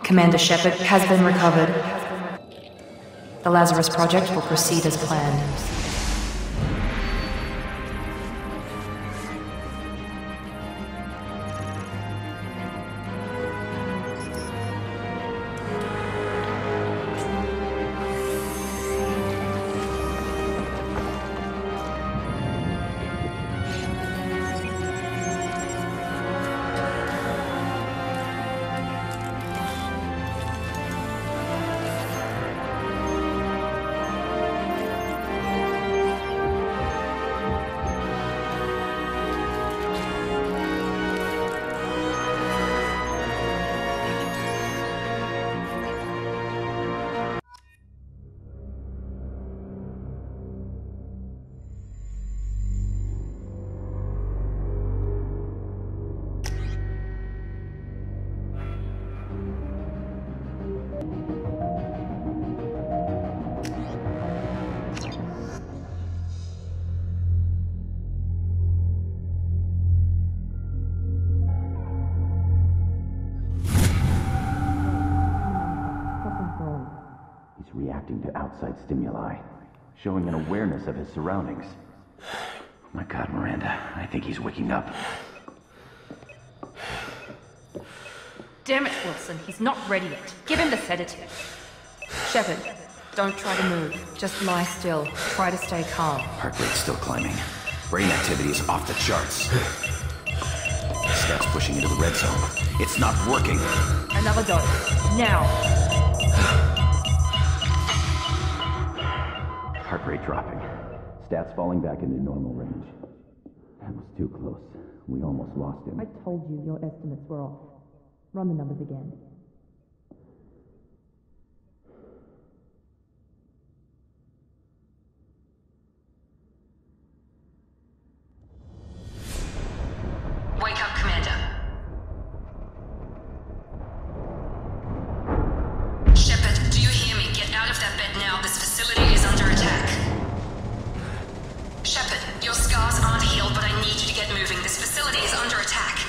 Commander Shepard has been recovered. The Lazarus project will proceed as planned. Reacting to outside stimuli, showing an awareness of his surroundings. Oh my God, Miranda, I think he's waking up. Damn it, Wilson, he's not ready yet. Give him the sedative. Shepard, don't try to move. Just lie still. Try to stay calm. Heart rate's still climbing. Brain activity is off the charts. Steps pushing into the red zone. It's not working. Another dose. Now. Heart rate dropping. Stats falling back into normal range. That was too close. We almost lost him. I told you your estimates were off. Run the numbers again. Wake up, Commander. Shepard, do you hear me? Get out of that bed now. This facility is under attack. Shepard, your scars aren't healed, but I need you to get moving. This facility is under attack.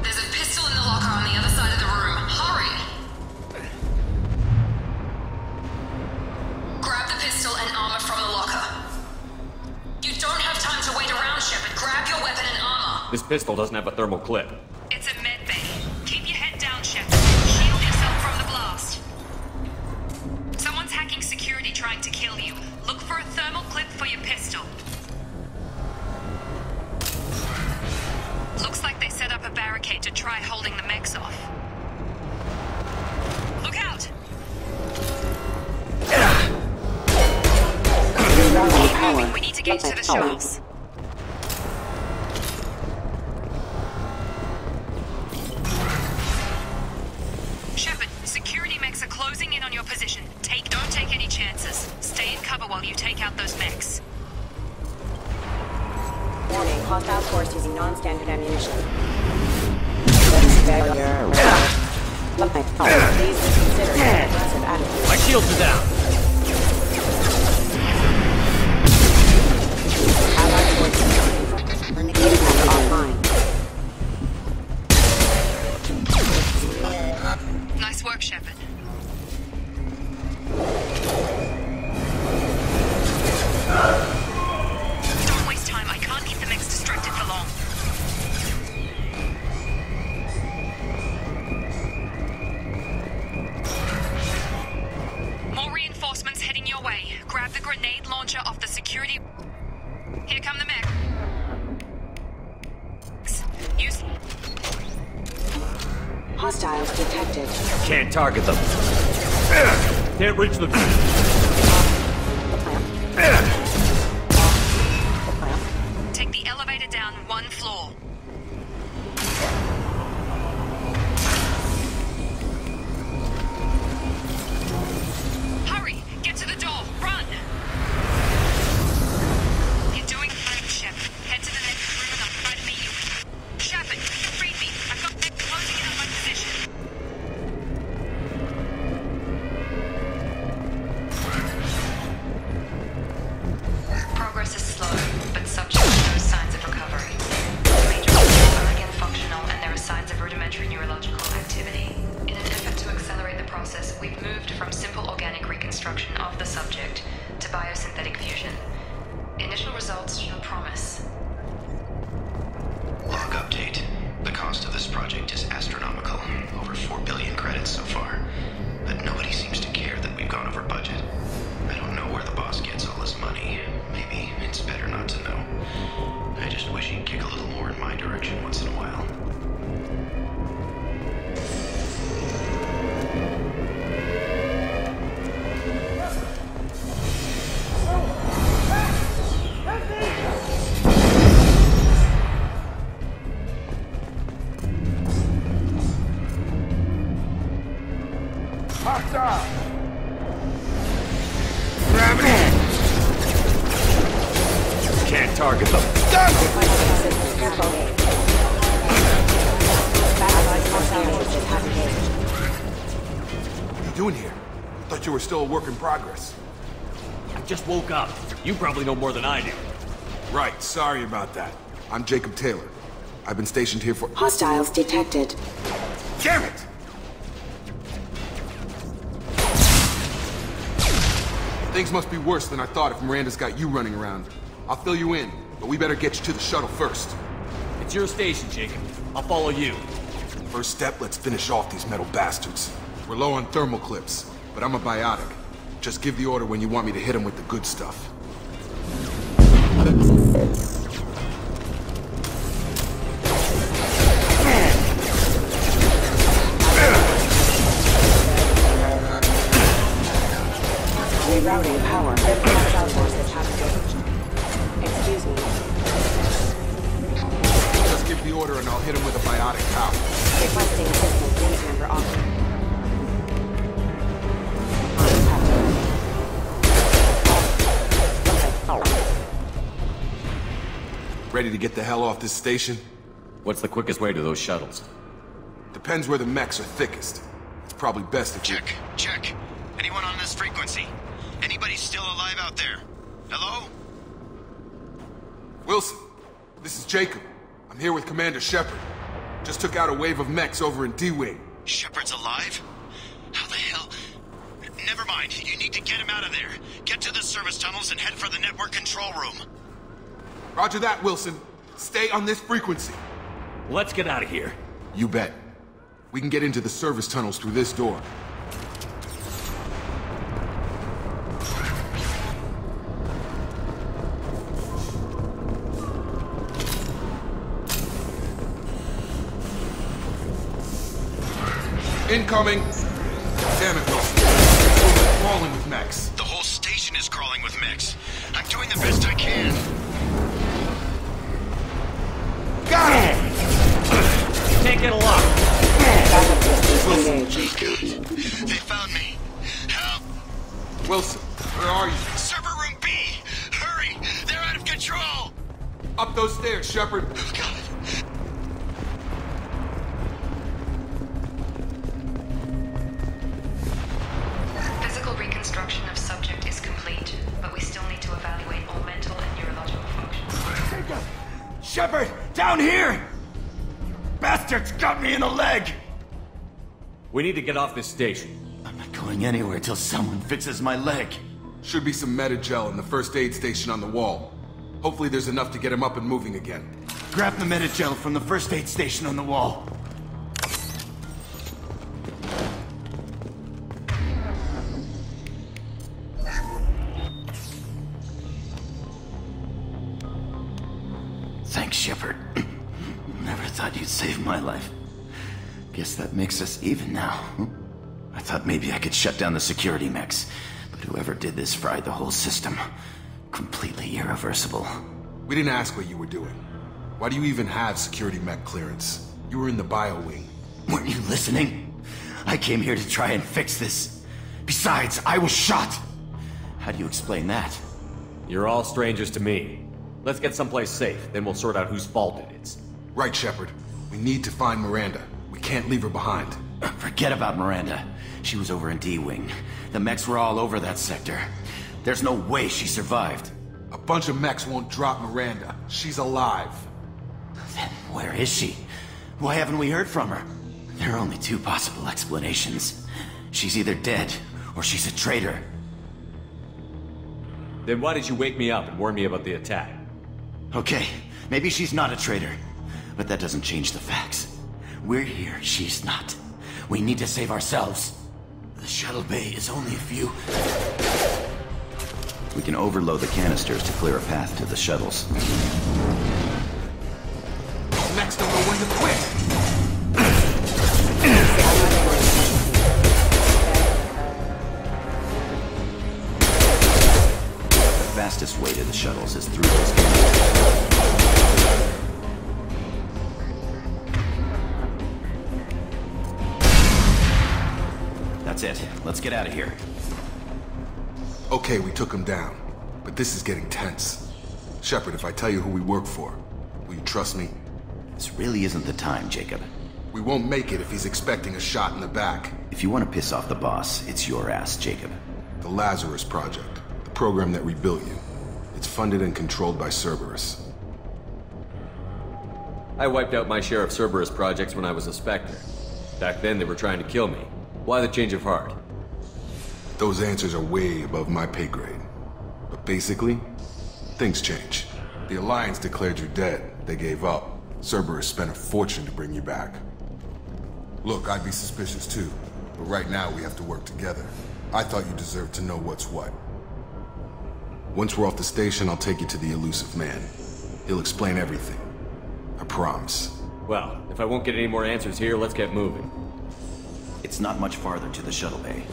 There's a pistol in the locker on the other side of the room. Hurry! Grab the pistol and armor from the locker. You don't have time to wait around, Shepard. Grab your weapon and armor. This pistol doesn't have a thermal clip. It's a med bay. Keep your head down, Shepard. Shield yourself from the blast. Someone's hacking security trying to kill you. Look for a thermal clip for your pistol. Looks like they set up a barricade to try holding the mechs off. Look out! Keep moving, we need to get to the shafts. Shepard, security mechs are closing in on your position. Don't take any chances. Stay in cover while you take out those mechs. Warning, hostile force using non-standard ammunition. Please consider an aggressive attitude. My shields are down. Allied forces are online. Nice work, Shepard. Don't waste time. I can't keep the mechs distracted for long. More reinforcements heading your way. Grab the grenade launcher off the security. Here come the mechs. Use. Hostiles detected. Can't target them. Can't reach them. Take the elevator down one floor. Hurry! Get to the door! Run! You're doing fine, Shepard. Head to the next room and I'll try to meet you. Shepard, read me. I've got them closing in on my position. from simple organic reconstruction of the subject to biosynthetic fusion. Initial results show promise. Log update. The cost of this project is astronomical. Over 4 billion credits so far. But nobody seems to care that we've gone over budget. I don't know where the boss gets all this money. Maybe it's better not to know. I just wish he'd kick a little more in my direction once in a while. Can't target them. What are you doing here? Thought you were still a work in progress. I just woke up. You probably know more than I do. Right, sorry about that. I'm Jacob Taylor. I've been stationed here for— Hostiles detected. Damn it! Things must be worse than I thought if Miranda's got you running around. I'll fill you in, but we better get you to the shuttle first. It's your station, Jacob. I'll follow you. First step, let's finish off these metal bastards. We're low on thermal clips, but I'm a biotic. Just give the order when you want me to hit them with the good stuff. Rerouting power. Hostile forces have engaged. Excuse me. Just give the order and I'll hit him with a biotic power. Requesting assistance. Unit member offered. Ready to get the hell off this station? What's the quickest way to those shuttles? Depends where the mechs are thickest. It's probably best if you— Check. Anyone on this frequency? Anybody still alive out there? Hello? Wilson, this is Jacob. I'm here with Commander Shepard. Just took out a wave of mechs over in D-Wing. Shepard's alive? How the hell? Never mind. You need to get him out of there. Get to the service tunnels and head for the network control room. Roger that, Wilson. Stay on this frequency. Let's get out of here. You bet. We can get into the service tunnels through this door. Incoming! Damn it, Wilson. We're crawling with mechs. The whole station is crawling with mechs. I'm doing the best I can. Got it! Can't get a lock. They found me. Help! Wilson, where are you? Server room B! Hurry! They're out of control! Up those stairs, Shepard. Oh, God. Physical reconstruction of subject is complete, but we still need to evaluate all mental and neurological functions. Shepard, down here! Bastards got me in the leg! We need to get off this station. I'm not going anywhere till someone fixes my leg. Should be some medi-gel in the first aid station on the wall. Hopefully there's enough to get him up and moving again. Grab the medi-gel from the first aid station on the wall. Thanks, Shepard. Never thought you'd save my life. Guess that makes us even now. I thought maybe I could shut down the security mechs, but whoever did this fried the whole system. Completely irreversible. We didn't ask what you were doing. Why do you even have security mech clearance? You were in the bio wing. Weren't you listening? I came here to try and fix this. Besides, I was shot. How do you explain that? You're all strangers to me. Let's get someplace safe, then we'll sort out whose fault it is. Right, Shepard. We need to find Miranda. We can't leave her behind. Forget about Miranda. She was over in D-Wing. The mechs were all over that sector. There's no way she survived. A bunch of mechs won't drop Miranda. She's alive. Then where is she? Why haven't we heard from her? There are only two possible explanations. She's either dead, or she's a traitor. Then why did you wake me up and warn me about the attack? Okay, maybe she's not a traitor, but that doesn't change the facts. We're here, she's not. We need to save ourselves. The shuttle bay is only a few... We can overload the canisters to clear a path to the shuttles. Next, don't know when to quit. The fastest way to the shuttles is through those canisters. That's it. Let's get out of here. Okay, we took him down, but this is getting tense. Shepard, if I tell you who we work for, will you trust me? This really isn't the time, Jacob. We won't make it if he's expecting a shot in the back. If you want to piss off the boss, it's your ass, Jacob. The Lazarus project, the program that rebuilt you. It's funded and controlled by Cerberus. I wiped out my share of Cerberus projects when I was a Spectre. Back then they were trying to kill me. Why the change of heart? Those answers are way above my pay grade. But basically, things change. The Alliance declared you dead. They gave up. Cerberus spent a fortune to bring you back. Look, I'd be suspicious too. But right now we have to work together. I thought you deserved to know what's what. Once we're off the station, I'll take you to the elusive man. He'll explain everything. I promise. Well, if I won't get any more answers here, let's get moving. It's not much farther to the shuttle bay.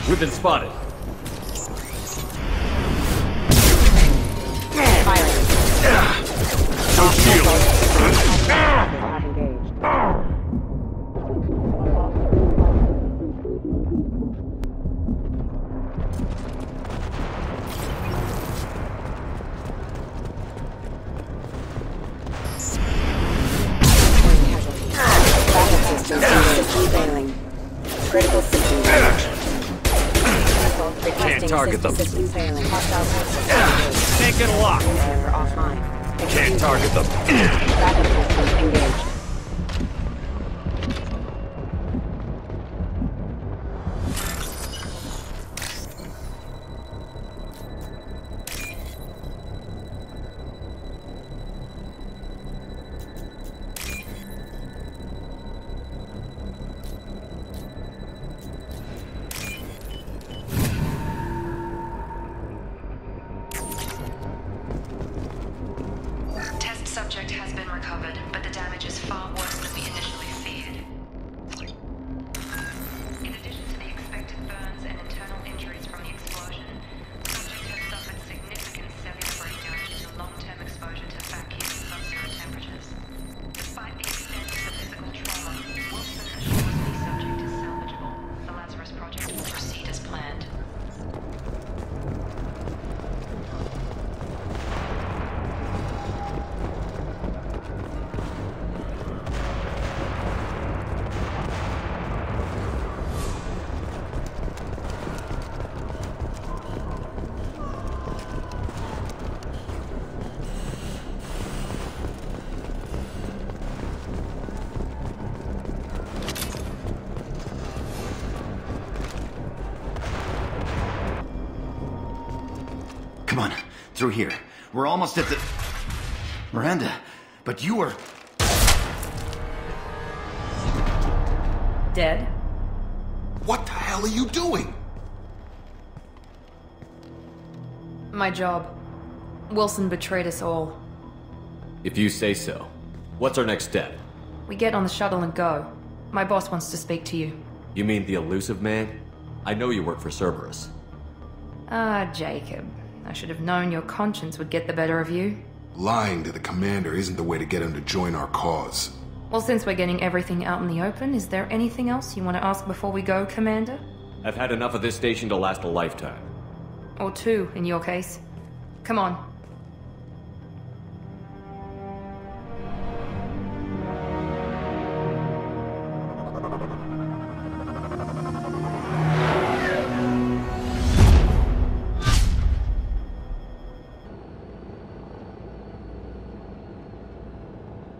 We've been spotted. No shield. Critical system damage. Can't target them. System failing. Hostile Take it lock. server offline. Can't target them. Backup system engaged. Test subject has been recovered, but the damage is far worse than we initially feared. In addition to the expected burns and internal injuries from the explosion, subject has suffered significant cellular breakdown due to long-term exposure to vacuum and sub-zero temperatures. Despite the extent of the physical trauma, Wilson assures the subject is salvageable. The Lazarus project will proceed as planned. Come on, through here. We're almost at the... Miranda, but you were... Dead? What the hell are you doing? My job. Wilson betrayed us all. If you say so. What's our next step? We get on the shuttle and go. My boss wants to speak to you. You mean the elusive man? I know you work for Cerberus. Ah, Jacob. I should have known your conscience would get the better of you. Lying to the commander isn't the way to get him to join our cause. Well, since we're getting everything out in the open, is there anything else you want to ask before we go, Commander? I've had enough of this station to last a lifetime. Or two, in your case. Come on.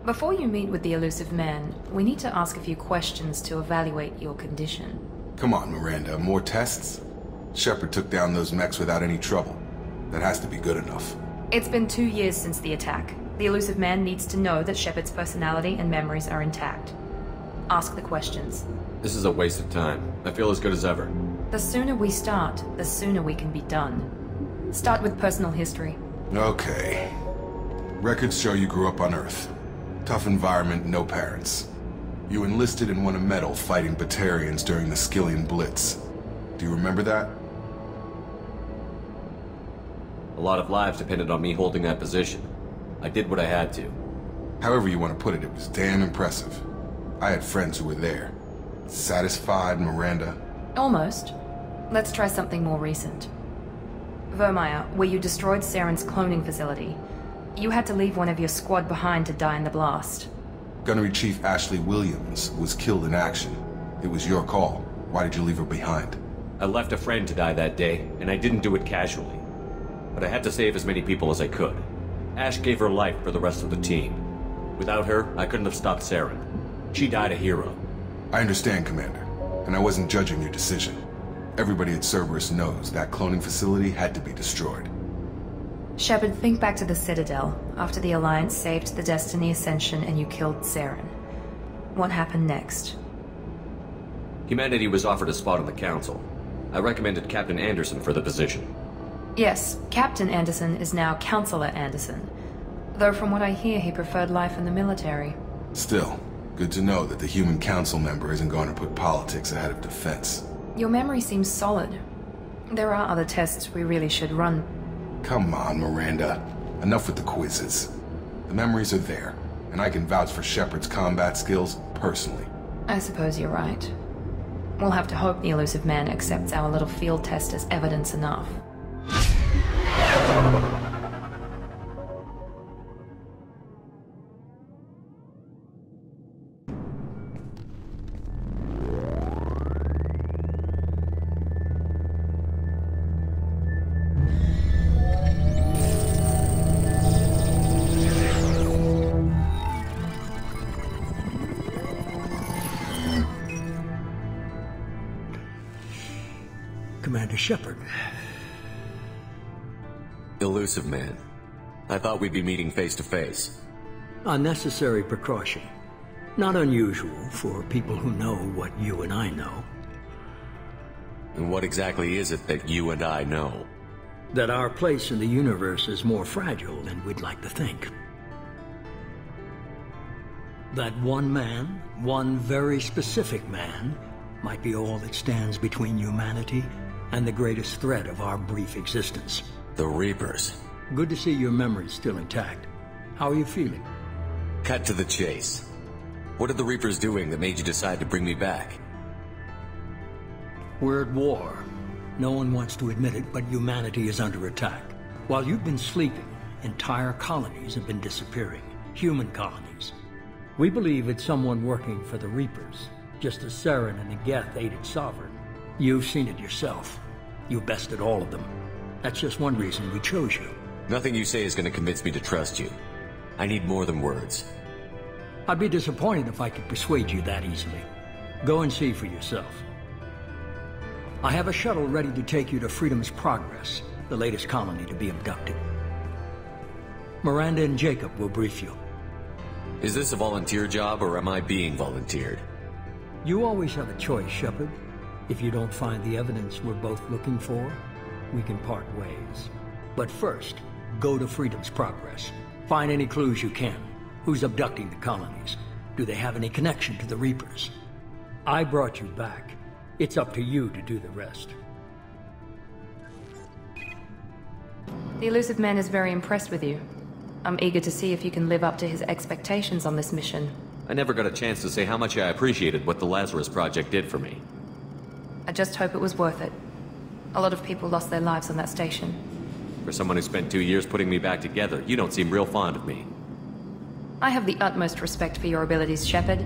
Before you meet with the elusive man, we need to ask a few questions to evaluate your condition. Come on, Miranda, more tests? Shepard took down those mechs without any trouble. That has to be good enough. It's been 2 years since the attack. The elusive man needs to know that Shepard's personality and memories are intact. Ask the questions. This is a waste of time. I feel as good as ever. The sooner we start, the sooner we can be done. Start with personal history. Okay. Records show you grew up on Earth. Tough environment, no parents. You enlisted and won a medal fighting Batarians during the Skillian Blitz. Do you remember that? A lot of lives depended on me holding that position. I did what I had to. However you want to put it, it was damn impressive. I had friends who were there. Satisfied, Miranda? Almost. Let's try something more recent. Vermeer, where you destroyed Saren's cloning facility. You had to leave one of your squad behind to die in the blast. Gunnery Chief Ashley Williams was killed in action. It was your call. Why did you leave her behind? I left a friend to die that day, and I didn't do it casually. But I had to save as many people as I could. Ash gave her life for the rest of the team. Without her, I couldn't have stopped Saren. She died a hero. I understand, Commander, and I wasn't judging your decision. Everybody at Cerberus knows that cloning facility had to be destroyed. Shepard, think back to the Citadel, after the Alliance saved the Destiny Ascension and you killed Saren. What happened next? Humanity was offered a spot on the Council. I recommended Captain Anderson for the position. Yes, Captain Anderson is now Counselor Anderson. Though from what I hear, he preferred life in the military. Still, good to know that the human council member isn't going to put politics ahead of defense. Your memory seems solid. There are other tests we really should run. Come on, Miranda. Enough with the quizzes. The memories are there, and I can vouch for Shepard's combat skills personally. I suppose you're right. We'll have to hope the elusive man accepts our little field test as evidence enough. Commander Shepard. Elusive man. I thought we'd be meeting face to face. A necessary precaution. Not unusual for people who know what you and I know. And what exactly is it that you and I know? That our place in the universe is more fragile than we'd like to think. That one man, one very specific man, might be all that stands between humanity and the greatest threat of our brief existence. The Reapers. Good to see your memory's still intact. How are you feeling? Cut to the chase. What are the Reapers doing that made you decide to bring me back? We're at war. No one wants to admit it, but humanity is under attack. While you've been sleeping, entire colonies have been disappearing. Human colonies. We believe it's someone working for the Reapers, just as Saren and the Geth aided Sovereign. You've seen it yourself. You bested all of them. That's just one reason we chose you. Nothing you say is going to convince me to trust you. I need more than words. I'd be disappointed if I could persuade you that easily. Go and see for yourself. I have a shuttle ready to take you to Freedom's Progress, the latest colony to be abducted. Miranda and Jacob will brief you. Is this a volunteer job, or am I being volunteered? You always have a choice, Shepard. If you don't find the evidence we're both looking for, we can part ways. But first, go to Freedom's Progress. Find any clues you can. Who's abducting the colonies? Do they have any connection to the Reapers? I brought you back. It's up to you to do the rest. The elusive man is very impressed with you. I'm eager to see if you can live up to his expectations on this mission. I never got a chance to say how much I appreciated what the Lazarus project did for me. I just hope it was worth it. A lot of people lost their lives on that station. For someone who spent 2 years putting me back together, you don't seem real fond of me. I have the utmost respect for your abilities, Shepard.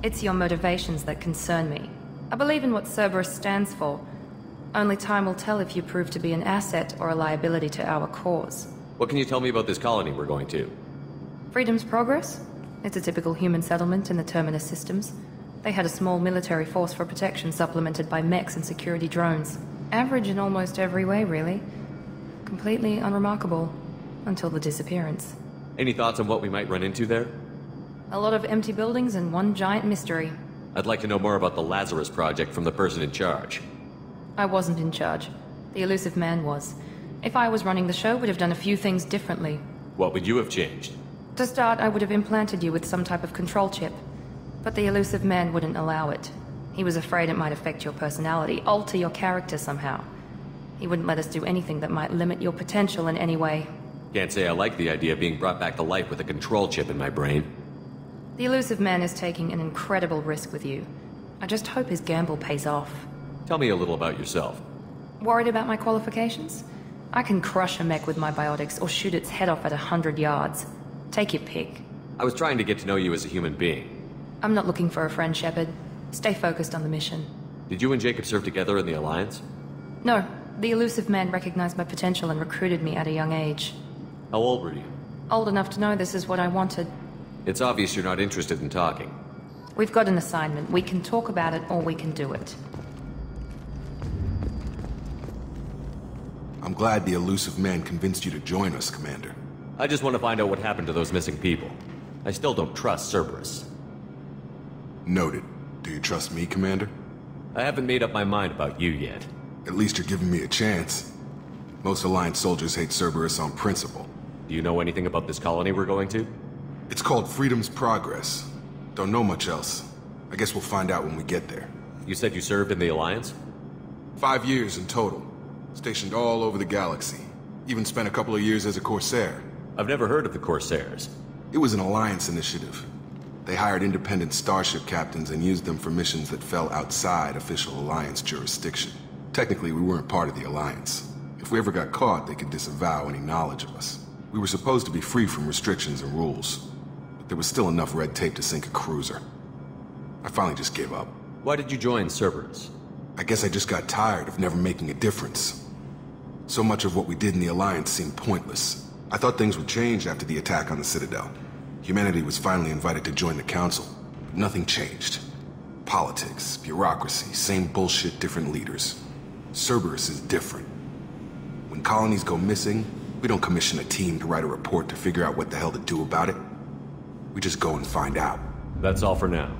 It's your motivations that concern me. I believe in what Cerberus stands for. Only time will tell if you prove to be an asset or a liability to our cause. What can you tell me about this colony we're going to? Freedom's Progress? It's a typical human settlement in the Terminus systems. They had a small military force for protection supplemented by mechs and security drones. Average in almost every way, really. Completely unremarkable. Until the disappearance. Any thoughts on what we might run into there? A lot of empty buildings and one giant mystery. I'd like to know more about the Lazarus project from the person in charge. I wasn't in charge. The elusive man was. If I was running the show, would have done a few things differently. What would you have changed? To start, I would have implanted you with some type of control chip. But the elusive man wouldn't allow it. He was afraid it might affect your personality, alter your character somehow. He wouldn't let us do anything that might limit your potential in any way. Can't say I like the idea of being brought back to life with a control chip in my brain. The elusive man is taking an incredible risk with you. I just hope his gamble pays off. Tell me a little about yourself. Worried about my qualifications? I can crush a mech with my biotics or shoot its head off at 100 yards. Take your pick. I was trying to get to know you as a human being. I'm not looking for a friend, Shepard. Stay focused on the mission. Did you and Jacob serve together in the Alliance? No. The elusive man recognized my potential and recruited me at a young age. How old were you? Old enough to know this is what I wanted. It's obvious you're not interested in talking. We've got an assignment. We can talk about it or we can do it. I'm glad the elusive man convinced you to join us, Commander. I just want to find out what happened to those missing people. I still don't trust Cerberus. Noted. Do you trust me, Commander? I haven't made up my mind about you yet. At least you're giving me a chance. Most Alliance soldiers hate Cerberus on principle. Do you know anything about this colony we're going to? It's called Freedom's Progress. Don't know much else. I guess we'll find out when we get there. You said you served in the Alliance? 5 years in total. Stationed all over the galaxy. Even spent a couple of years as a Corsair. I've never heard of the Corsairs. It was an Alliance initiative. They hired independent starship captains and used them for missions that fell outside official Alliance jurisdiction. Technically, we weren't part of the Alliance. If we ever got caught, they could disavow any knowledge of us. We were supposed to be free from restrictions and rules. But there was still enough red tape to sink a cruiser. I finally just gave up. Why did you join Cerberus? I guess I just got tired of never making a difference. So much of what we did in the Alliance seemed pointless. I thought things would change after the attack on the Citadel. Humanity was finally invited to join the Council, but nothing changed. Politics, bureaucracy, same bullshit, different leaders. Cerberus is different. When colonies go missing, we don't commission a team to write a report to figure out what the hell to do about it. We just go and find out. That's all for now.